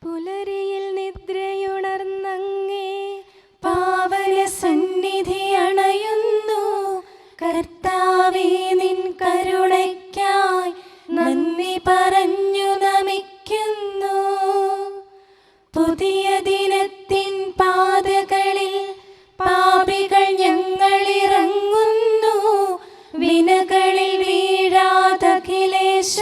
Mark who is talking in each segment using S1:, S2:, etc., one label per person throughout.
S1: പുലരിയിൽ നിദ്രയുണർന്നങ്ങേ പാവന സന്നിധി അണയുന്നു. കർത്താവേ, നിൻ കരുണയ്ക്കായി നന്ദി പറഞ്ഞു നമിക്കുന്നു. പുതിയ ദിനത്തിൻ പാതകളിൽ പാപികൾ ഞങ്ങളിറങ്ങുന്നു. വിനകളിൽ വീഴാതഖിലേശ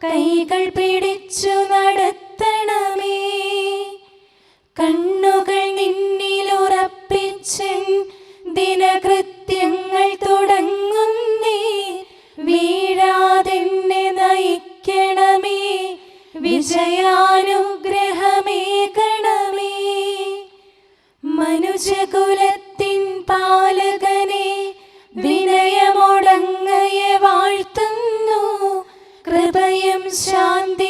S1: കൈകൾ പിടിച്ചു നടത്തണമേ. കണ്ണുകൾ നിന്നിലുറപ്പിച്ചൻ ദിനകൃത്യങ്ങൾ തുടങ്ങുന്നേ. വീഴാതെന്നെ നയിക്കണമേ, വിജയാനുഗ്രഹമേകണമേ. മനുജകുലത്തിൻ പാലകനെ വിനയമൊടങ്ങയെ വാഴ്ത്തുന്നു. കൃപയും ശാന്തിയുമേകണമേ,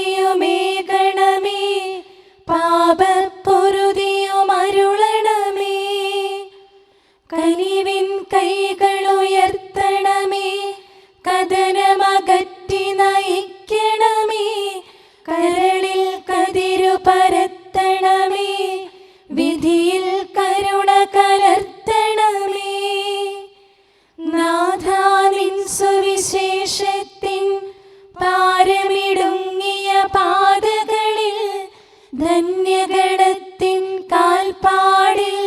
S1: പാപപ്പൊറുതിയും അരുളണമേ. കനിവിൻ കൈകളുയർത്തണമേ, കഥനമകറ്റി നയിക്കണമേ. കരളിൽ കതിരു പരത്തണമേ, വിധിയിൽ കരുണ കലർത്തണമേ. നാഥാ, നിൻ സുവിശേഷത്തിൻ പാരമിടുങ്ങിയ പാതകളിൽ ധന്യഗണത്തിൻ കാൽപ്പാടിൽ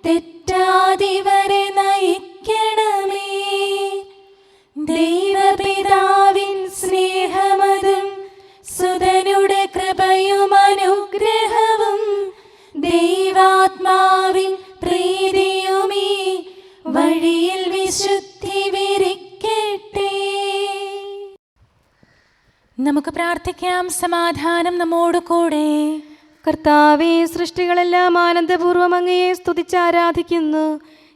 S1: തെറ്റാതിവരെ നയിക്കണമേ. ദൈവപിതാവിൻ സ്നേഹമതും സുതനുടെ കൃപയും അനുഗ്രഹവും ദൈവാത്മാവിൻ പ്രീതിയുമീ വഴിയിൽ വിശുദ്ധി വിരിക്കട്ടെ.
S2: നമുക്ക് പ്രാർത്ഥിക്കാം. സമാധാനം നമ്മോട് കൂടെ.
S1: കർത്താവേ, സൃഷ്ടികളെല്ലാം ആനന്ദപൂർവ്വം അങ്ങയെ സ്തുതിച്ച് ആരാധിക്കുന്നു.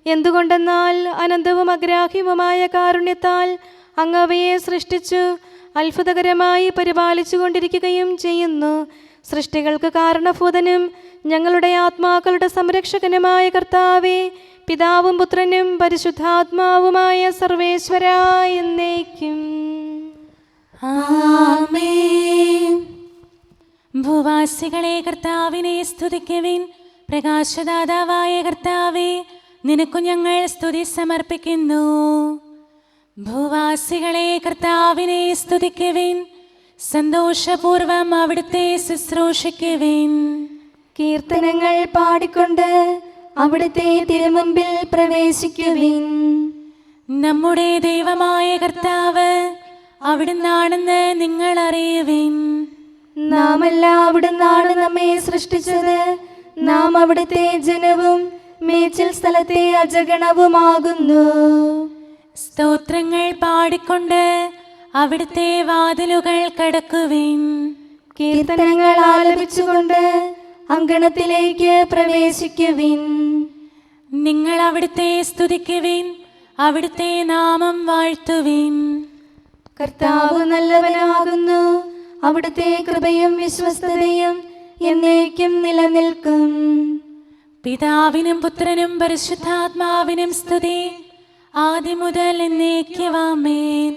S1: എന്തുകൊണ്ടെന്നാൽ അനന്തവും അഗ്രാഹ്യവുമായ കാരുണ്യത്താൽ അങ്ങ് അവയെ സൃഷ്ടിച്ചു അത്ഭുതകരമായി പരിപാലിച്ചു കൊണ്ടിരിക്കുകയും ചെയ്യുന്നു. സൃഷ്ടികൾക്ക് കാരണഭൂതനും ഞങ്ങളുടെ ആത്മാക്കളുടെ സംരക്ഷകനുമായ കർത്താവേ, പിതാവും പുത്രനും പരിശുദ്ധാത്മാവുമായ സർവേശ്വരാ എന്നേക്കും
S2: ആമേൻ. ഭൂവാസികളെ കർത്താവിനെ സ്തുതിക്കുവിൻ. പ്രകാശദാതാവായ കർത്താവേ, നിനക്കു ഞങ്ങൾ സ്തുതി സമർപ്പിക്കുന്നു. ഭൂവാസികളെ കർത്താവിനെ സ്തുതിക്കുവിൻ. സന്തോഷപൂർവം അവിടുത്തെ ശുശ്രൂഷിക്കുവിൻ.
S1: കീർത്തനങ്ങൾ പാടിക്കൊണ്ട് അവിടുത്തെ തിരുമുമ്പിൽ പ്രവേശിക്കുവിൻ.
S2: നമ്മുടെ ദൈവമായ കർത്താവ് അവിടുന്നാണെന്ന് നിങ്ങൾ അറിയുവിൻ.
S1: നാമല്ല അവിടുന്നാണ് നമ്മെ സൃഷ്ടിച്ചത്. നാം അവിടുത്തെ ജനവും മേച്ചിൽ സ്ഥലത്തെ അജഗണവുമാകുന്നു.
S2: സ്തോത്രങ്ങൾ പാടിക്കൊണ്ട് അവിടുത്തെ വാതിലുകൾ കടക്കുവിൻ.
S1: കീർത്തനങ്ങൾ ആലപിച്ചുകൊണ്ട് അങ്കണത്തിലേക്ക് പ്രവേശിക്കുവിൻ.
S2: നിങ്ങൾ അവിടുത്തെ സ്തുതിക്കുവിൻ, അവിടുത്തെ നാമം വാഴ്ത്തുവിൻ.
S1: കർത്താവ് നല്ലവനാകുന്നു. അവിടുത്തെ കൃപയും വിശ്വസ്തതയും എന്നേക്കും നിലനിൽക്കും.
S2: പിതാവിനും പുത്രനും പരിശുദ്ധാത്മാവിനും സ്തുതി, ആദ്യം മുതൽ എന്നേക്കും ആമേൻ.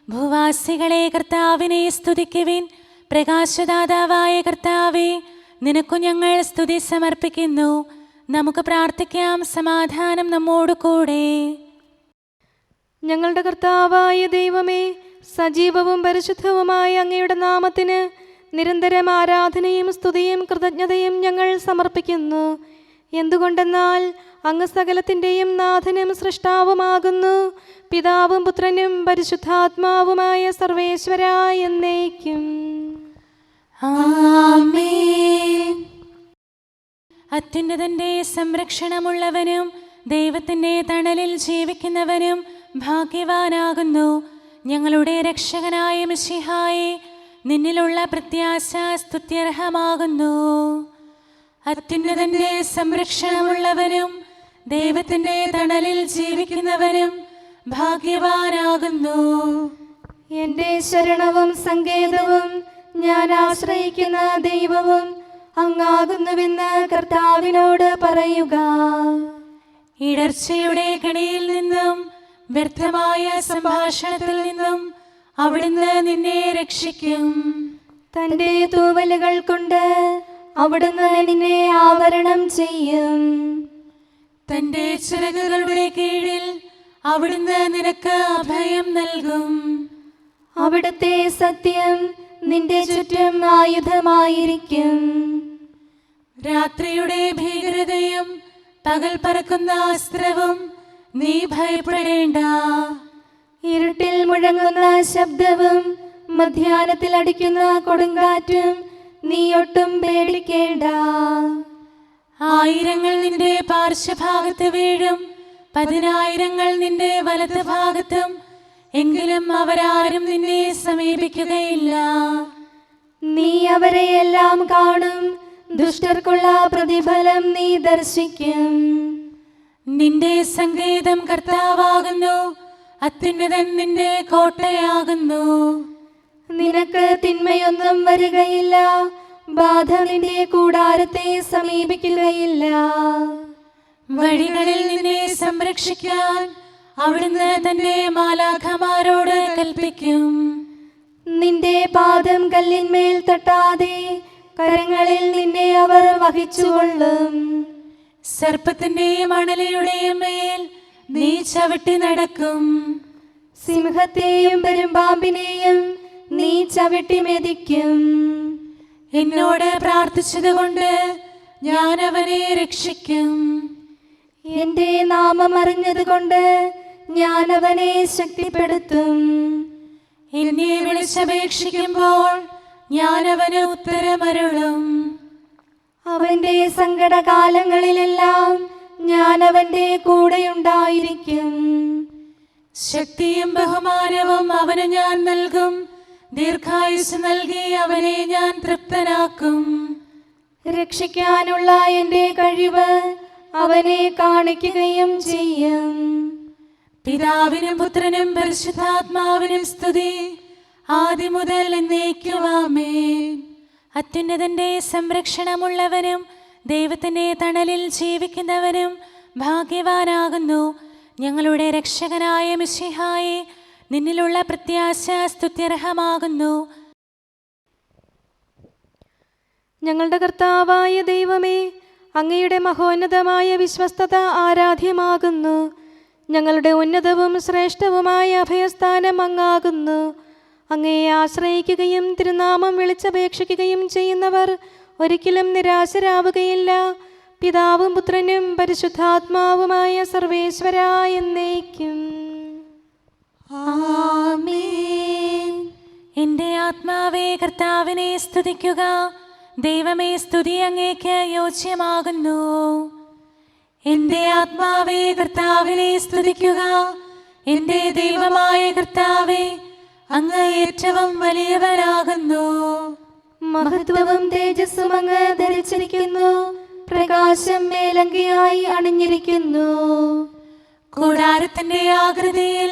S2: ഭൂവാസികളെ കർത്താവിനെ സ്തുതിക്കുവിൻ. പ്രകാശദാതാവായ കർത്താവേ, നിനക്കു ഞങ്ങൾ സ്തുതി സമർപ്പിക്കുന്നു. നമുക്ക് പ്രാർത്ഥിക്കാം. സമാധാനം നമ്മോട് കൂടെ.
S1: ഞങ്ങളുടെ കർത്താവായ ദൈവമേ, സജീവവും പരിശുദ്ധവുമായ അങ്ങയുടെ നാമത്തിന് നിരന്തരം ആരാധനയും സ്തുതിയും കൃതജ്ഞതയും ഞങ്ങൾ സമർപ്പിക്കുന്നു. എന്തുകൊണ്ടെന്നാൽ അങ്ങ് സകലത്തിൻ്റെയും നാഥനും സൃഷ്ടാവുമാകുന്നു. പിതാവും പുത്രനും പരിശുദ്ധാത്മാവുമായ സർവേശ്വരാ എന്നേക്കും
S2: ആമേൻ. അത്യുന്നതന്റെ സംരക്ഷണമുള്ളവനും ദൈവത്തിൻ്റെ തണലിൽ ജീവിക്കുന്നവനും ഭാഗ്യവാനാകുന്നു. ഞങ്ങളുടെ രക്ഷകനായ മിശിഹായേ, നിന്നിലുള്ള പ്രത്യാശ സ്തുത്യർഹമാകുന്നു. അത്യുന്നതന്റെ സംരക്ഷണമുള്ളവനും ദൈവത്തിൻ്റെ തണലിൽ ജീവിക്കുന്നവനും ഭാഗ്യവാനാകുന്നു.
S1: എൻ്റെ ശരണവും സങ്കേതവും ഞാൻ ആശ്രയിക്കുന്ന ദൈവവും അങ്ങാകുന്നുവെന്ന് കർത്താവിനോട് പറയുക.
S2: ഇടർച്ചയുടെ കണിയിൽ നിന്നും വ്യർത്ഥമായ സംഭാഷണത്തിൽ നിന്നും അവിടുന്ന് നിന്നെ രക്ഷിക്കും.
S1: തന്റെ തൂവലുകൾ കൊണ്ട് അവിടുന്ന് നിന്നെ ആവരണം ചെയ്യും.
S2: തന്റെ ചിറകുകളുടെ കീഴിൽ അവിടുന്ന് നിനക്ക് അഭയം നൽകും.
S1: അവിടുത്തെ സത്യം നിന്റെ ചുറ്റും ആയുധമായിരിക്കും.
S2: രാത്രിയുടെ ഭീകരതയും പകൽ പറക്കുന്ന അസ്ത്രവും നീ ഭയപ്പെടേണ്ട.
S1: ഇരുട്ടിൽ മുഴങ്ങുന്ന ശബ്ദവും മധ്യാഹ്നത്തിൽ അടിക്കുന്ന കൊടുങ്കാറ്റും നീ ഒട്ടും പേടിക്കേണ്ട.
S2: ആയിരങ്ങൾ നിന്റെ പാർശ്വഭാഗത്ത് വീഴും, 10,000 നിന്റെ വലത് ഭാഗത്തും, എങ്കിലും അവരാരും നിന്നെ സമീപിക്കുകയില്ല.
S1: നീ അവരെയെല്ലാം കാണും, ദുഷ്ടർക്കുള്ള പ്രതിഫലം നീ ദർശിക്കും.
S2: നിന്റെ സങ്കേതം കർത്താവാകുന്നു, അത്യുന്നതൻ നിന്റെ കോട്ടയാകുന്നു.
S1: നിനക്ക് തിന്മയൊന്നും വരികയില്ല, ബാധ നിന്റെ കൂടാരത്തെ സമീപിക്കുകയില്ല.
S2: വഴികളിൽ നിന്നെ സംരക്ഷിക്കാൻ അവിടുന്ന് തന്റെ മാലാഖമാരോട് കൽപ്പിക്കും.
S1: നിന്റെ പാദം കല്ലിന്മേൽ തട്ടാതെ കരങ്ങളിൽ നിന്നെ അവർ വഹിച്ചുകൊള്ളും.
S2: സർപ്പത്തിന്റെയും അണലയുടെയും മേൽ നീ ചവിട്ടി നടക്കും.
S1: സിംഹത്തെയും പെരുമ്പാമ്പിനെയും നീ ചവിട്ടി മെതിക്കും.
S2: എന്നോട് പ്രാർത്ഥിച്ചതുകൊണ്ട് ഞാൻ അവനെ രക്ഷിക്കും.
S1: എന്റെ നാമം അറിഞ്ഞതുകൊണ്ട് ഞാൻ അവനെ ശക്തിപ്പെടുത്തും.
S2: എന്നെ വിളിച്ചപേക്ഷിക്കുമ്പോൾ ഞാൻ അവന് ഉത്തരമരുളും.
S1: അവന്റെ സങ്കടകാലങ്ങളിലെല്ലാം ഞാൻ അവന്റെ കൂടെയുണ്ടായിരിക്കും.
S2: ശക്തിയും ബഹുമാനവും അവന് ഞാൻ നൽകും. ദീർഘായുസ് നൽകി അവനെ ഞാൻ തൃപ്തനാക്കും.
S1: രക്ഷിക്കാനുള്ള എന്റെ കഴിവ് അവനെ കാണിക്കുകയും ചെയ്യും.
S2: പിതാവിനും പുത്രനും പരിശുദ്ധാത്മാവിനും സ്തുതി, ആദ്യം മുതൽ എന്നേക്കും ആമേൻ. അത്യുന്നതന്റെ സംരക്ഷണമുള്ളവനും ദൈവത്തിന്റെ തണലിൽ ജീവിക്കുന്നവനും ഭാഗ്യവാനാകുന്നു ഞങ്ങളുടെ രക്ഷകനായ മിശിഹായെ. നിന്നിലുള്ള പ്രത്യാശ സ്തുത്യർഹമാകുന്നു.
S1: ഞങ്ങളുടെ കർത്താവായ ദൈവമേ, അങ്ങയുടെ മഹോന്നതമായ വിശ്വസ്തത ആരാധ്യമാകുന്നു. ഞങ്ങളുടെ ഉന്നതവും ശ്രേഷ്ഠവുമായ അഭയസ്ഥാനം അങ്ങാകുന്നു. അങ്ങയെ ആശ്രയിക്കുകയും തിരുനാമം വിളിച്ചപേക്ഷിക്കുകയും ചെയ്യുന്നവർ ഒരിക്കലും നിരാശരാവുകയില്ല. പിതാവും പുത്രനും പരിശുദ്ധാത്മാവുമായ സർവേശ്വരാ എന്നേക്കും
S2: ആമേൻ. എൻ്റെ ആത്മാവേ കർത്താവിനെ സ്തുതിക്കുക. ദൈവമേ, സ്തുതി അങ്ങേക്ക് യോജ്യമാകുന്നു. എൻ്റെ ആത്മാവേ കർത്താവിനെ സ്തുതിക്കുക. എൻ്റെ ദൈവമായ കർത്താവേ, അങ്ങ് ഏറ്റവും വലിയവനാകുന്നു.
S1: മഹത്വവും തേജസ്സും അങ്ങ് ധരിച്ചിരിക്കുന്നു. പ്രകാശം മേലങ്കിയായി അണിഞ്ഞിരിക്കുന്നു.
S2: കൂടാരത്തിന്റെ ആകൃതിയിൽ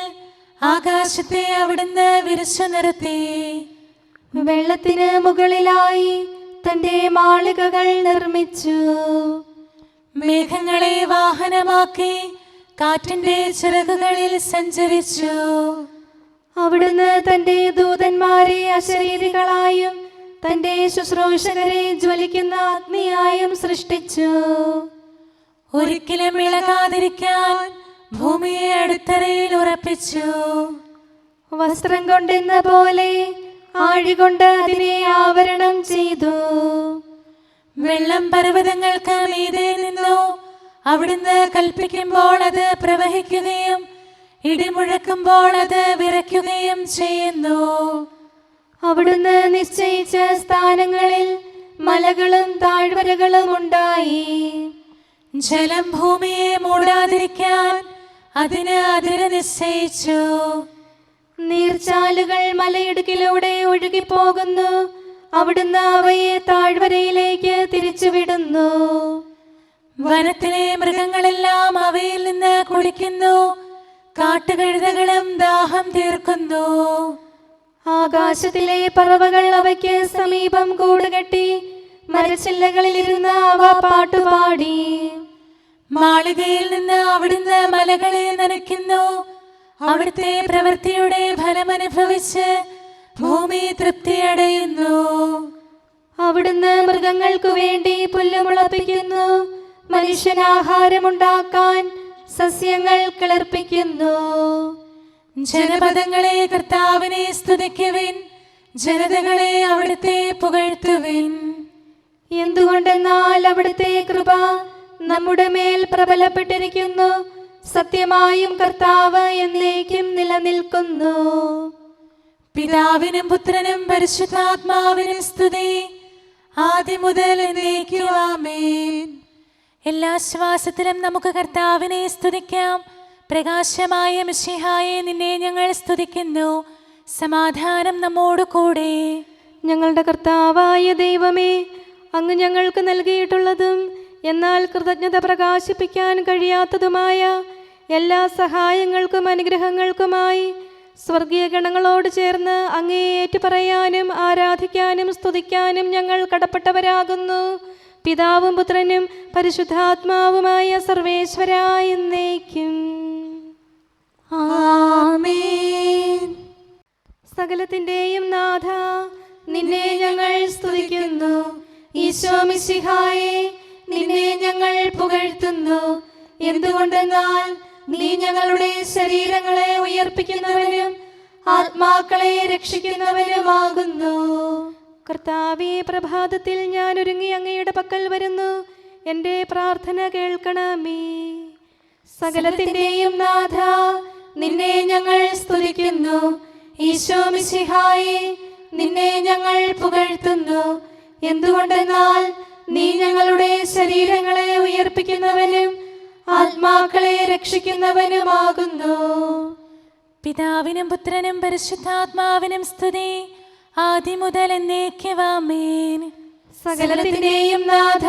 S2: ആകാശത്തെ അവിടുന്ന് വിരിച്ചു നിർത്തി.
S1: വെള്ളത്തിന് മുകളിലായി തന്റെ മാളികകൾ നിർമ്മിച്ചു.
S2: മേഘങ്ങളെ വാഹനമാക്കി കാറ്റിന്റെ ചിറകുകളിൽ സഞ്ചരിച്ചു.
S1: അവിടുന്ന് തന്റെ ദൂതന്മാരെ അശരീരികളായും തന്റെ ശുശ്രൂഷകരെ ജ്വലിക്കുന്ന അഗ്നിയായും സൃഷ്ടിച്ചു.
S2: ഒരിക്കലും ഇളകാതിരിക്കാൻ ഭൂമിയെ അടിത്തറയിൽ ഉറപ്പിച്ചു.
S1: വസ്ത്രം കൊണ്ടെന്ന പോലെ ആഴികൊണ്ട് അതിനെ ആവരണം ചെയ്തു.
S2: വെള്ളം പർവ്വതങ്ങൾക്ക് മീതെ നിന്നു. അവിടുന്ന് കൽപ്പിക്കുമ്പോൾ അത് പ്രവഹിക്കുകയും ഇടിമുഴക്കുമ്പോൾ അത് വിറയ്ക്കുകയും ചെയ്യുന്നു.
S1: അവിടുന്ന് നിശ്ചയിച്ച സ്ഥാനങ്ങളിൽ മലകളും താഴ്വരകളും ഉണ്ടായി.
S2: ജലം ഭൂമിയെ മൂടാതിരിക്കാൻ അതിന് അതിര് നിശ്ചയിച്ചു.
S1: നീർച്ചാലുകൾ മലയിടുക്കിലൂടെ ഒഴുകിപ്പോകുന്നു. അവിടുന്ന് അവയെ താഴ്വരയിലേക്ക് തിരിച്ചുവിടുന്നു.
S2: വനത്തിലെ മൃഗങ്ങളെല്ലാം അവയിൽ നിന്ന് കുടിക്കുന്നു. കാട്ടുകഴുതകളും ദാഹം തീർക്കുന്നു.
S1: ആകാശത്തിലെ പറവകൾ അവയ്ക്ക് സമീപം കൂടുകെട്ടി മരച്ചില്ലകളിലിരുന്ന് അവ പാട്ടുപാടി.
S2: മാളികയിൽ നിന്ന് അവിടുന്ന് മലകളെ നനയ്ക്കുന്നു. അവിടുത്തെ പ്രവൃത്തിയുടെ ഫലമനുഭവിച്ച് ഭൂമി തൃപ്തിയടയുന്നു.
S1: അവിടുന്ന് മൃഗങ്ങൾക്കു വേണ്ടി പുല്ല് മുളപ്പിക്കുന്നു, മനുഷ്യനാഹാരമുണ്ടാക്കാൻ സസ്യങ്ങൾ കിളിർപ്പിക്കുന്നു.
S2: ജനപദങ്ങളെ കർത്താവിനെ സ്തുതിക്കുവിൻ, ജനതകളെ അവിടുത്തെ പുകഴ്ത്തുവിൻ.
S1: എന്തുകൊണ്ടെന്നാൽ അവിടുത്തെ കൃപ നമ്മുടെ മേൽ പ്രബലപ്പെട്ടിരിക്കുന്നു, സത്യമായും കർത്താവ് എന്നേക്കും നിലനിൽക്കുന്നു.
S2: പിതാവിനും പുത്രനും പരിശുദ്ധാത്മാവിനും സ്തുതി, ആദ്യം മുതൽ എന്നേക്കും ആമേൻ. എല്ലാ ശ്വാസത്തിലും നമുക്ക് കർത്താവിനെ സ്തുതിക്കാം. പ്രകാശമായ മിശിഹായെ, നിന്നെ ഞങ്ങൾ സ്തുതിക്കുന്നു. സമാധാനം നമ്മോട് കൂടെ.
S1: ഞങ്ങളുടെ കർത്താവായ ദൈവമേ, അങ്ങ് ഞങ്ങൾക്ക് നൽകിയിട്ടുള്ളതും എന്നാൽ കൃതജ്ഞത പ്രകാശിപ്പിക്കാൻ കഴിയാത്തതുമായ എല്ലാ സഹായങ്ങൾക്കും അനുഗ്രഹങ്ങൾക്കുമായി സ്വർഗീയ ഗണങ്ങളോട് ചേർന്ന് അങ്ങേ ഏറ്റുപറയാനും ആരാധിക്കാനും സ്തുതിക്കാനും ഞങ്ങൾ കടപ്പെട്ടവരാകുന്നു. പിതാവും പുത്രനും പരിശുദ്ധാത്മാവുമായ സർവേശ്വരായ എന്നേക്കും ആമേൻ. സകലത്തിന്റെയും നാഥ, നിന്നെ ഞങ്ങൾ സ്തുതിക്കുന്നു. ഈശോ മിശിഹായെ, നിന്നെ ഞങ്ങൾ പുകഴ്ത്തുന്നു. എന്തുകൊണ്ടെന്നാൽ നീ ഞങ്ങളുടെ ശരീരങ്ങളെ ഉയർപ്പിക്കുന്നവനും ആത്മാക്കളെ രക്ഷിക്കുന്നവനുമാകുന്നു. കർത്താവേ, പ്രഭാതത്തിൽ ഞാൻ ഒരുങ്ങി അങ്ങയുടെ പക്കൽ വരുന്നു. എൻ്റെ പ്രാർത്ഥന കേൾക്കണമേ. സകലത്തിന്റെയും നാഥ, നിന്നെ ഞങ്ങൾ സ്തുതിക്കുന്നു. ഈശോ മിശിഹായെ, നിന്നെ ഞങ്ങൾ പുകഴ്ത്തുന്നു. എന്തുകൊണ്ടെന്നാൽ നീ ഞങ്ങളുടെ ശരീരങ്ങളെ ഉയർപ്പിക്കുന്നവനും ആത്മാക്കളെ രക്ഷിക്കുന്നവനുമാകുന്നു.
S2: പിതാവിനും പുത്രനും പരിശുദ്ധാത്മാവിനും സ്തുതി, ആദ്യം മുതൽ എന്നേക്കും ആമേൻ.
S1: സകലത്തിന്റെയും നാഥ,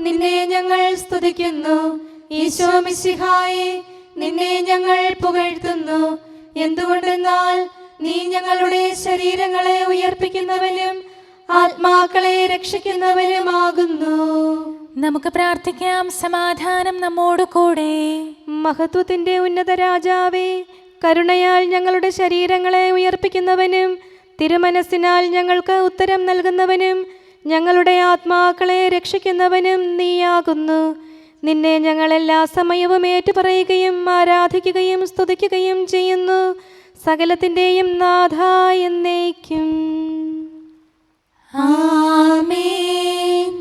S1: നിന്നെ ഞങ്ങൾ സ്തുതിക്കുന്നു. ഈശോ മിശിഹായെ, നിന്നെ ഞങ്ങൾ പുകഴ്ത്തുന്നു. എന്തുകൊണ്ടെന്നാൽ നീ ഞങ്ങളുടെ ശരീരങ്ങളെ ഉയർപ്പിക്കുന്നവനും ആത്മാക്കളെ രക്ഷിക്കുന്നവനുമാകുന്നു.
S2: നമുക്ക് പ്രാർത്ഥിക്കാം. സമാധാനം നമ്മോട് കൂടെ.
S1: മഹത്വത്തിന്റെ ഉന്നത രാജാവേ, കരുണയാൽ ഞങ്ങളുടെ ശരീരങ്ങളെ ഉയർപ്പിക്കുന്നവനും തിരുമനസ്സിനാൽ ഞങ്ങൾക്ക് ഉത്തരം നൽകുന്നവനും ഞങ്ങളുടെ ആത്മാക്കളെ രക്ഷിക്കുന്നവനും നീയാകുന്നു. നിന്നെ ഞങ്ങൾ എല്ലാ സമയവും ഏറ്റുപറയുകയും ആരാധിക്കുകയും സ്തുതിക്കുകയും ചെയ്യുന്നു. സകലത്തിന്റെയും നാഥ എന്നേക്കും
S2: ആമേൻ.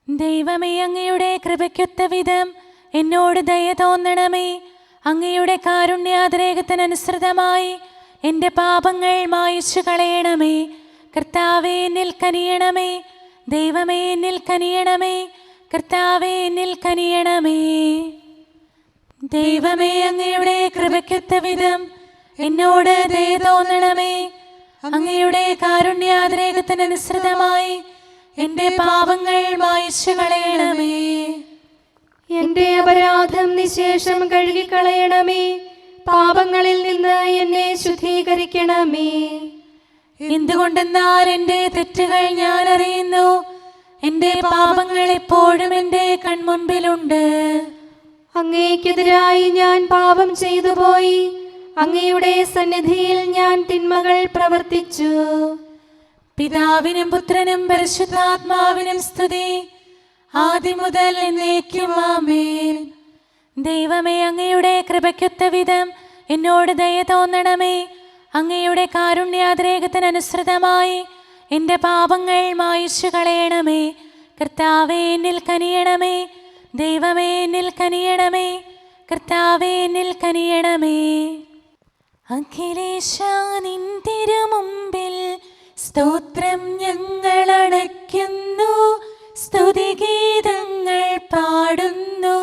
S2: ദൈവമേ, അങ്ങയുടെ കൃപയ്ക്കൊത്ത വിധം എന്നോട് ദയ തോന്നണമേ. അങ്ങയുടെ കാരുണ്യാതിരേകത്തിനനുസൃതമായി എൻ്റെ പാപങ്ങൾ മായിച്ചു കളയണമേ. കർത്താവേ, എന്നിൽ കനിയണമേ. ദൈവമേ, എന്നിൽ കനിയണമേ. കർത്താവേ, എന്നിൽ കനിയണമേ. ദൈവമേ, അങ്ങയുടെ കൃപയ്ക്കൊത്ത വിധം എന്നോട് ദയ തോന്നണമേ. അങ്ങയുടെ കാരുണ്യാതിരേകത്തിനനുസൃതമായി എൻ്റെ പാപങ്ങൾ മായിച്ചു കളയണമേ.
S1: എന്റെ അപരാധം നിശേഷം കഴുകിക്കളയണമേ. പാപങ്ങളിൽ നിന്ന് എന്നെ ശുദ്ധീകരിക്കണമേ.
S2: എന്തുകൊണ്ടെന്നാൽ എൻ്റെ തെറ്റുകൾ ഞാൻ അറിയുന്നു. എൻ്റെ പാപങ്ങൾ എപ്പോഴും എൻ്റെ കൺമുൻപിലുണ്ട്.
S1: അങ്ങേക്കെതിരായി ഞാൻ പാപം ചെയ്തു പോയി. അങ്ങയുടെ സന്നിധിയിൽ ഞാൻ തിന്മകൾ പ്രവർത്തിച്ചു.
S2: പിതാവിനും പുത്രനും പരിശുദ്ധാത്മാവിനും സ്തുതി, ആദ്യം മുതൽ എന്നേക്കും ആമേൻ. ദൈവമേ, അങ്ങയുടെ കൃപയ്ക്കൊത്ത വിധം എന്നോട് ദയ തോന്നണമേ. അങ്ങയുടെ കാരുണ്യാതിരേകത്തിനനുസൃതമായി എൻ്റെ പാപങ്ങൾ മായിച്ചു കളയണമേ. കർത്താവേ, എന്നിൽ കനിയണമേ. ദൈവമേ, എന്നിൽ കനിയണമേ. കർത്താവേ, എന്നിൽ കനിയണമേ. അഖിലേശാ, നിൻ തിരുമുമ്പിൽ സ്തോത്രം ഞങ്ങൾ അണയ്ക്കുന്നു. സ്തുതിഗീതങ്ങൾ പാടുന്നു.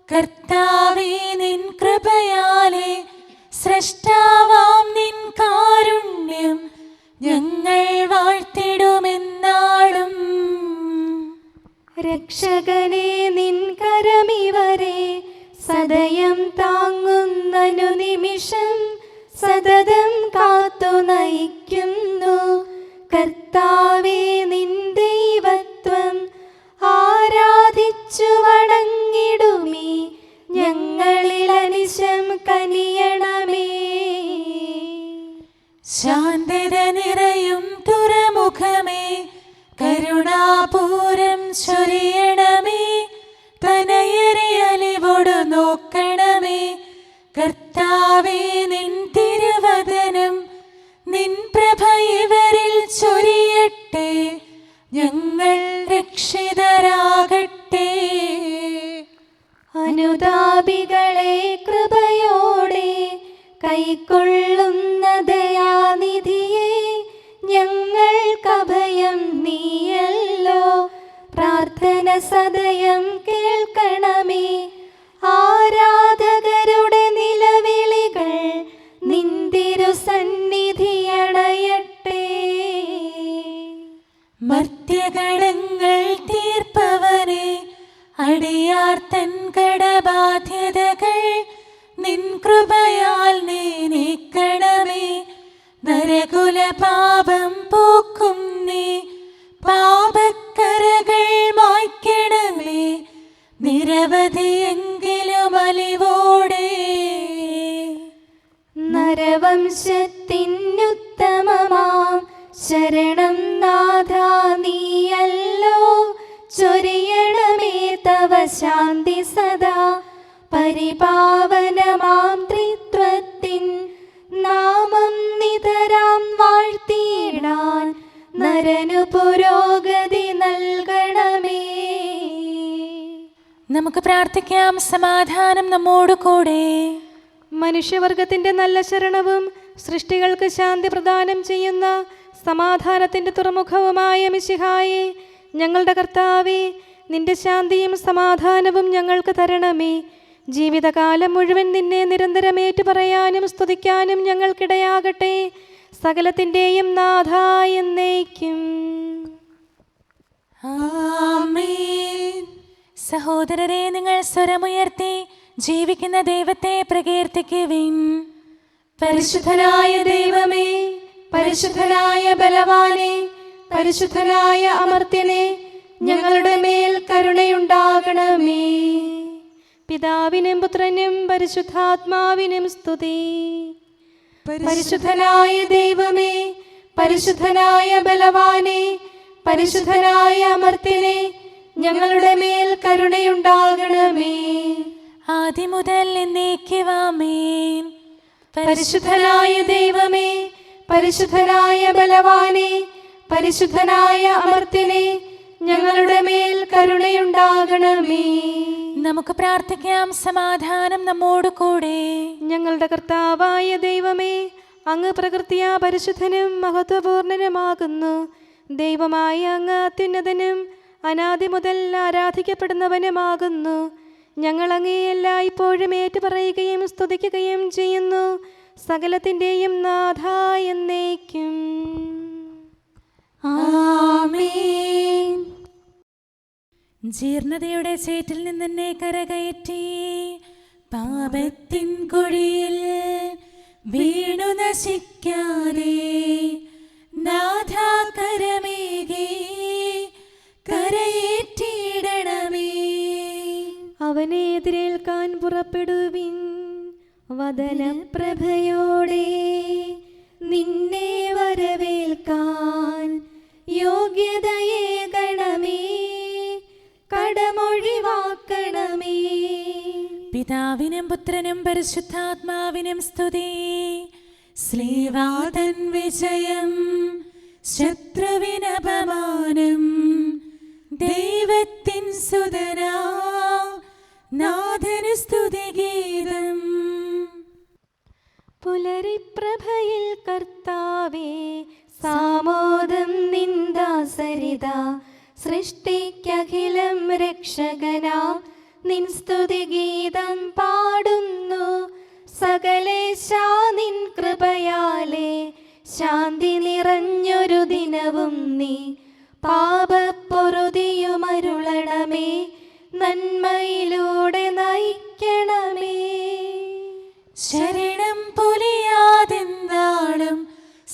S2: കർത്താവേ, നിൻ കൃപയാലെ സ്രഷ്ടാവാം നിൻ കാരുണ്യം ഞങ്ങൾ വാഴ്ത്തിടുമെന്നാളും.
S1: രക്ഷകനെ, നിൻ കരമിവരെ സദയം താങ്ങുന്നനു നിമിഷം സതതം കാത്തു നയിക്കുന്നു. കർത്താവേ, നിൻ ദൈവത്വം ആരാധിച്ചു വണങ്ങിടുമീ ഞങ്ങളിൽ അനിശം കനിയണമേ.
S2: ശാന്തത നിറയും തുറമുഖമേ, കരുണാപൂരം ചൊരിയണമേ. തനയരെ അലിവോടു നോക്കണമേ. കർത്താവേ, നിൻ തിരുവദനം നിൻ പ്രഭ ഇവരിൽ ചൊരിയട്ടെ. ഞങ്ങൾ രക്ഷിതരാകട്ടെ.
S1: അനുതാപികളെ കൃപയോടെ കൈക്കൊള്ളുന്ന ദയാനിധിയെ, ഞങ്ങൾക്കഭയം നീയല്ലോ. പ്രാർത്ഥന സദയം കേൾക്കണമേ. ആരാധകരുടെ നിലവിളികൾ നിന്തിരു സന്നിധിയണയട്ടെ.
S2: മർത്യകടങ്ങൾ തീർപ്പവനെ, അടിയാർ തൻ കടബാധ്യതകൾ നിൻ കൃപയാൽ നീ നീക്കണമേ. നരകുല പാപം പോക്കും നീ, പാപക്കരകൾ മായ്ക്കണമേ. നിരവധിയെങ്കിലും അലിവോടെ
S1: നരവംശത്തിനുത്തമമാം ശരണം നാഥ നീയല്ലോ. ചൊരിയണമേ തവ ശാന്തി സദാ. പരിപാവനമാം ത്രിത്വത്തിൻ നാമം നിതരാം വാഴ്ത്തിയിടാൻ നരനു പുരോഗതി നൽകണമേ.
S2: നമുക്ക് പ്രാർത്ഥിക്കാം. സമാധാനം നമ്മോട് കൂടെ.
S1: മനുഷ്യവർഗത്തിന്റെ നല്ല ശരണവും സൃഷ്ടികൾക്ക് ശാന്തി പ്രദാനം ചെയ്യുന്ന സമാധാനത്തിന്റെ തുറമുഖവുമായ മിശിഹായേ, ഞങ്ങളുടെ കർത്താവേ, നിന്റെ ശാന്തിയും സമാധാനവും ഞങ്ങൾക്ക് തരണമേ. ജീവിതകാലം മുഴുവൻ നിന്നെ നിരന്തരം ഏറ്റുപറയാനും സ്തുതിക്കാനും ഞങ്ങൾക്കിടയാകട്ടെ. സകലത്തിൻ്റെയും നാഥ എന്നേക്കും.
S2: ആമേൻ. സഹോദരരെ, നിങ്ങൾ സ്വരമുയർത്തി ജീവിക്കുന്ന ദൈവത്തെ പ്രകീർത്തിക്കുവിൻ.
S1: പരിശുദ്ധനായ ദൈവമേ, പരിശുദ്ധനായ ബലവാനെ, പരിശുദ്ധനായ അമർത്യനെ, ഞങ്ങളുടെ മേൽ കരുണയുണ്ടാകണമേ. പിതാവിനും പുത്രനും പരിശുദ്ധാത്മാവിനും സ്തുതി. പരിശുദ്ധനായ ദൈവമേ, പരിശുദ്ധനായ ബലവാനെ, പരിശുദ്ധനായ അമർത്യനെ, ഞങ്ങളുടെ മേൽ കരുണയുണ്ടാകണമേ.
S2: ആദ്യം മുതൽ എന്നേക്കും ആമേൻ.
S1: പരിശുദ്ധനായ ദൈവമേ, പരിശുദ്ധനായ ബലവാനെ, പരിശുദ്ധനായ അമർത്യനെ, ഞങ്ങളുടെ മേൽ കരുണയുണ്ടാകണമേ.
S2: നമുക്ക് പ്രാർത്ഥിക്കാം. സമാധാനം നമ്മോട് കൂടെ.
S1: ഞങ്ങളുടെ കർത്താവായ ദൈവമേ, അങ്ങ് പ്രകൃതിയാ പരിശുദ്ധനും മഹത്വപൂർണനുമാകുന്നു. ദൈവമായ അങ്ങ് അത്യുന്നതനും അനാദി മുതൽ ആരാധിക്കപ്പെടുന്നവനുമാകുന്നു. ഞങ്ങൾ അങ്ങേ എല്ലായ്പ്പോഴും ഏറ്റുപറയുകയും സ്തുതിക്കുകയും ചെയ്യുന്നു. സകലത്തിൻ്റെയും നാഥ എന്നേക്കും. ആമേൻ.
S2: ജീർണതയുടെ ചേറ്റിൽ നിന്നെ കരകയറ്റി, പാപത്തിൻ കുഴിയിൽ വീണു നശിക്കാതെ നാഥാ കരമേകി കരയേറ്റിയിടണമേ.
S1: അവനെ എതിരേൽക്കാൻ പുറപ്പെടുവിൻ. വദനപ്രഭയോടെ നിന്നെ വരവേൽക്കാൻ യോഗ്യതയേകണമേ. കടമൊഴിവാക്കണമേ.
S2: പിതാവിനും പുത്രനും പരിശുദ്ധാത്മാവിനും സ്തുതി. ശ്രീവാതൻ വിജയം, ശത്രുവിനപമാനം, ദൈവത്തിൻ സുതനാ നാഥന് സ്തുതിഗീതം.
S1: പുലരിപ്രഭയിൽ കർത്താവേ, സാമോദം നിന്ദാസരിത. സൃഷ്ടിക്കഖിലം രക്ഷകനാം നിൻ സ്തുതിഗീതം പാടുന്നു. സകലേശാ നിൻ കൃപയാലേ ശാന്തി നിറഞ്ഞൊരു ദിനവും നീ. പാപപ്പൊറുതിയുമരുളണമേ, നന്മയിലൂടെ നയിക്കണമേ.
S2: ശരണം പൊലിയാതെന്നാളും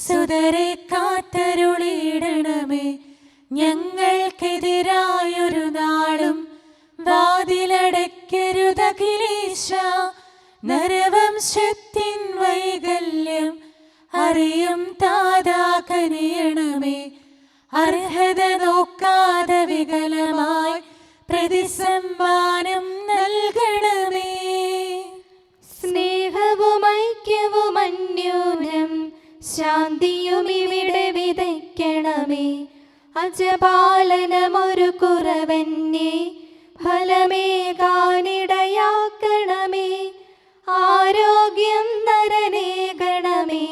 S2: സുതരെ കാത്തരുളിയിടണമേ. ഞങ്ങൾക്കെതിരായൊരു നാളും വാതിലടയ്ക്കരുതഖിലേശ. നരവംശത്തിൻ വൈകല്യം അറിയും കനിയണമേ. അർഹത നോക്കാതെ വികലമായി പ്രതിസമ്മാനം നൽകണമേ.
S1: സ്നേഹവും ഐക്യവും അന്യോന്യം ശാന്തിയും ഇവിടെ വിതയ്ക്കണമേ. അജപാലനമൊരു കുറവന്നെ ഫലമേകാനിടയാക്കണമേ. ആരോഗ്യം നരനേകണമേ,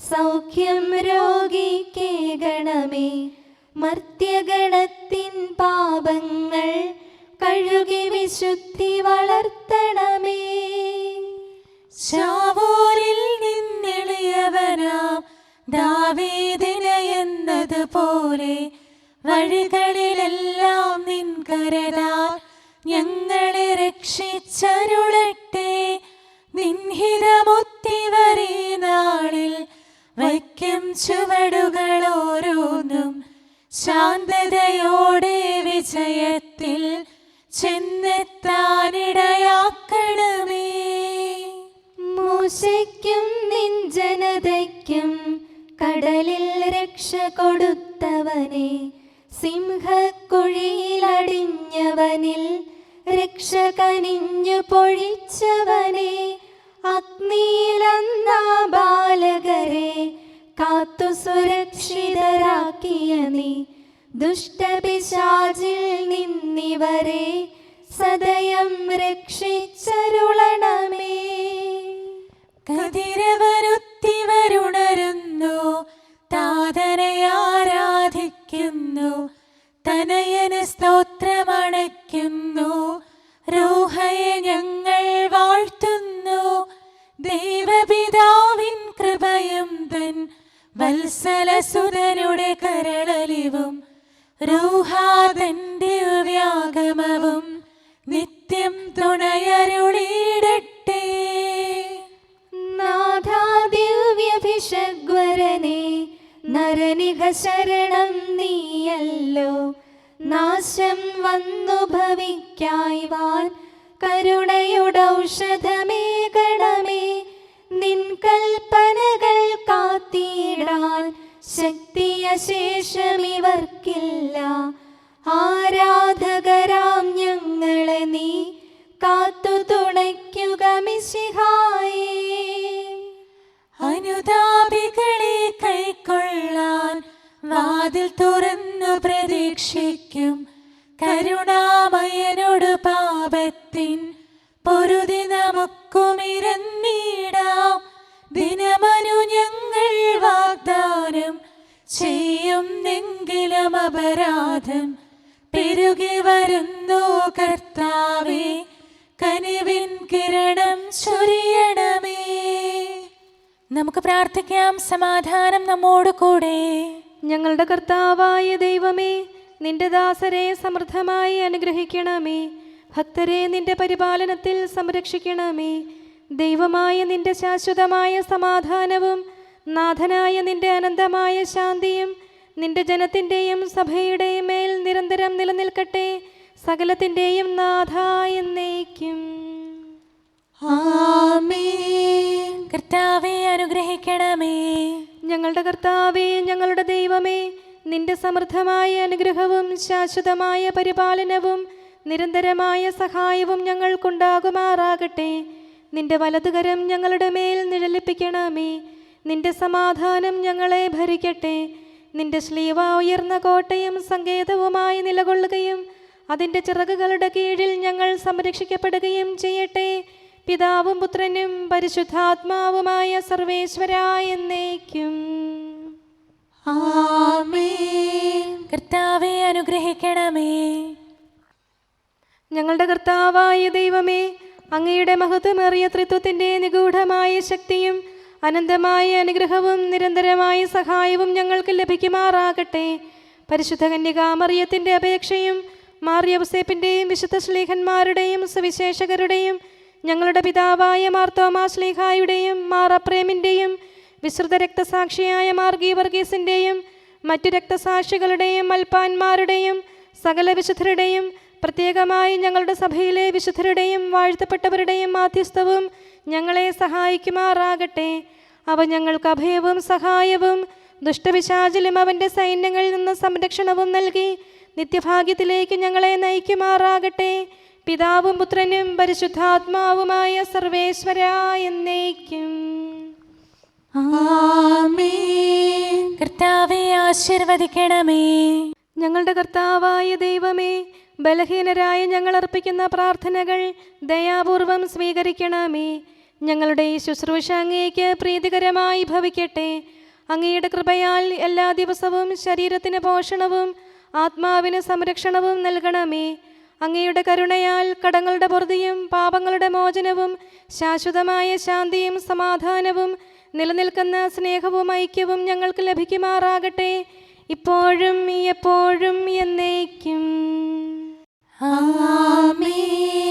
S1: സൗഖ്യം രോഗിക്കേകണമേ. മർത്യഗണത്തിൻ പാപങ്ങൾ കഴുകി വിശുദ്ധി വളർത്തണമേ.
S2: ശാവൂരിൽ നിന്നെളിയവനാം ദാവീദിന് എന്നതുപോലെ വഴികളിലെല്ലാം നിൻ കരതാൽ ഞങ്ങളെ രക്ഷിച്ചരുളട്ടെ. നിൻഹിതമുത്തിവരീ നാളിൽ വയ്ക്കും ചുവടുകൾ ഓരോന്നും ശാന്തതയോടെ വിജയത്തിൽ ചെന്നെത്താനിടയാക്കണമേ.
S1: മൂശയ്ക്കും നിൻ ജനതയ്ക്കും കടലിൽ രക്ഷ കൊടുത്തവനെ, സിംഹക്കുഴിയിലടിഞ്ഞവനിൽ രക്ഷ കനിഞ്ഞു പൊഴിച്ചവനെ, അഗ്നിയിലന്നാ ബാലകരെ കാത്തു സുരക്ഷിതരാക്കിയ നീ, ദുഷ്ടപിശാചിൽ നിന്നിവരെ സദയം രക്ഷിച്ചരുളണമേ.
S2: കതിരവരുത്തിവരുണരുന്നു, താതനെ ആരാധിക്കുന്നു, തനയന് സ്തോത്രമണയ്ക്കുന്നു, റൂഹയെ ഞങ്ങൾ വാഴ്ത്തുന്നു. ദൈവപിതാവിൻ കൃപയും തൻ വത്സലസുതനുടെ കരളലിവും റൂഹാതൻ ദിവ്യാഗമവും നിത്യം തുണയരുളിയിടട്ടെ.
S1: നാഥാ ദിവ്യഭിഷഗ്വരനെ നരനിക ശരണം നീയല്ലോ. നാശം വന്നു ഭവിക്കായ്വാൻ കരുണയുടൗഷധമേകണമേ. നിൻ കൽപ്പനകൾ കാത്തിടാൻ ശക്തിയശേഷമിവർക്കില്ല. ആരാധകരാം ഞങ്ങളെ നീ കാത്തു തുണയ്ക്കുക മിശിഹായേ.
S2: അനുതാപികളെ കൈക്കൊള്ളാൻ വാതിൽ തുറന്നു പ്രതീക്ഷിക്കും. കരുണാമയനോട് പാപത്തിൻ പൊറുതി നമുക്കുമിരന്നിടാം. ദിനമനു ഞങ്ങൾ വാഗ്ദാനം ചെയ്യുന്നെങ്കിലും അപരാധം പെരുകി വരുന്നു. കർത്താവേ, കനിവിൻ കിരണം ചൊരിയണമേ. നമുക്ക് പ്രാർത്ഥിക്കാം. സമാധാനം നമ്മോട് കൂടെ.
S1: ഞങ്ങളുടെ കർത്താവായ ദൈവമേ, നിന്റെ ദാസരെ സമൃദ്ധമായി അനുഗ്രഹിക്കണമേ. ഭക്തരെ നിന്റെ പരിപാലനത്തിൽ സംരക്ഷിക്കണമേ. ദൈവമായ നിന്റെ ശാശ്വതമായ സമാധാനവും നാഥനായ നിന്റെ അനന്തമായ ശാന്തിയും നിന്റെ ജനത്തിൻ്റെയും സഭയുടെയും മേൽ നിരന്തരം നിലനിൽക്കട്ടെ. സകലത്തിൻ്റെയും നാഥ എന്നേക്കും.
S2: ആമേൻ. കർത്താവേ, അനുഗ്രഹിക്കണമേ.
S1: ഞങ്ങളുടെ കർത്താവേ, ഞങ്ങളുടെ ദൈവമേ, നിന്റെ സമൃദ്ധമായ അനുഗ്രഹവും ശാശ്വതമായ പരിപാലനവും നിരന്തരമായ സഹായവും ഞങ്ങൾക്കുണ്ടാകുമാറാകട്ടെ. നിന്റെ വലതുകരം ഞങ്ങളുടെ മേൽ നിഴലിപ്പിക്കണമേ. നിന്റെ സമാധാനം ഞങ്ങളെ ഭരിക്കട്ടെ. നിന്റെ ശ്ലീവ ഉയർന്ന കോട്ടയും സങ്കേതവുമായി നിലകൊള്ളുകയും അതിൻ്റെ ചിറകുകളുടെ കീഴിൽ ഞങ്ങൾ സംരക്ഷിക്കപ്പെടുകയും ചെയ്യട്ടെ. പിതാവും പുത്രനും പരിശുദ്ധാത്മാവുമായ സർവേശ്വരായ എന്നേക്കും.
S2: ആമേൻ. കർത്താവേ, അനുഗ്രഹിക്കണമേ.
S1: ഞങ്ങളുടെ കർത്താവായ ദൈവമേ, അങ്ങയുടെ മഹത്വമേറിയ ത്രിത്വത്തിൻ്റെ നിഗൂഢമായ ശക്തിയും അനന്തമായ അനുഗ്രഹവും നിരന്തരമായ സഹായവും ഞങ്ങൾക്ക് ലഭിക്കുമാറാകട്ടെ. പരിശുദ്ധ കന്യകാമറിയത്തിൻ്റെ അപേക്ഷയും മാർ യൗസേപ്പിൻ്റെയും വിശുദ്ധ ശ്ലീഹന്മാരുടെയും സുവിശേഷകരുടെയും ഞങ്ങളുടെ പിതാവായ മാർ തോമാ ശ്ലീഹായുടെയും മാർ അപ്രേമിൻ്റെയും വിശുദ്ധ രക്തസാക്ഷിയായ മാർ ഗീവർഗീസിൻ്റെയും മറ്റു രക്തസാക്ഷികളുടെയും മൽപ്പാന്മാരുടെയും സകല വിശുദ്ധരുടെയും പ്രത്യേകമായി ഞങ്ങളുടെ സഭയിലെ വിശുദ്ധരുടെയും വാഴ്ത്തപ്പെട്ടവരുടെയും മാധ്യസ്ഥവും ഞങ്ങളെ സഹായിക്കുമാറാകട്ടെ. അവ ഞങ്ങൾക്ക് അഭയവും സഹായവും ദുഷ്ടപിശാചിലും അവൻ്റെ സൈന്യങ്ങളിൽ നിന്ന് സംരക്ഷണവും നൽകി നിത്യഭാഗ്യത്തിലേക്ക് ഞങ്ങളെ നയിക്കുമാറാകട്ടെ. പിതാവും പുത്രനും പരിശുദ്ധാത്മാവുമായ സർവേശ്വര എന്നേക്കും.
S2: ആമേൻ. കർത്താവേ ആശീർവദിക്കണമേ.
S1: ഞങ്ങളുടെ കർത്താവായ ദൈവമേ, ബലഹീനരായ ഞങ്ങൾ അർപ്പിക്കുന്ന പ്രാർത്ഥനകൾ ദയാപൂർവം സ്വീകരിക്കണമേ. ഞങ്ങളുടെ ഈ ശുശ്രൂഷ അങ്ങേക്ക് പ്രീതികരമായി ഭവിക്കട്ടെ. അങ്ങയുടെ കൃപയാൽ എല്ലാ ദിവസവും ശരീരത്തിന് പോഷണവും ആത്മാവിന് സംരക്ഷണവും നൽകണമേ. അങ്ങയുടെ കരുണയാൽ കടങ്ങളുടെ പൊറുതിയും പാപങ്ങളുടെ മോചനവും ശാശ്വതമായ ശാന്തിയും സമാധാനവും നിലനിൽക്കുന്ന സ്നേഹവും ഐക്യവും ഞങ്ങൾക്ക് ലഭിക്കുമാറാകട്ടെ, ഇപ്പോഴും എപ്പോഴും എന്നേക്കും.
S2: ആമേൻ.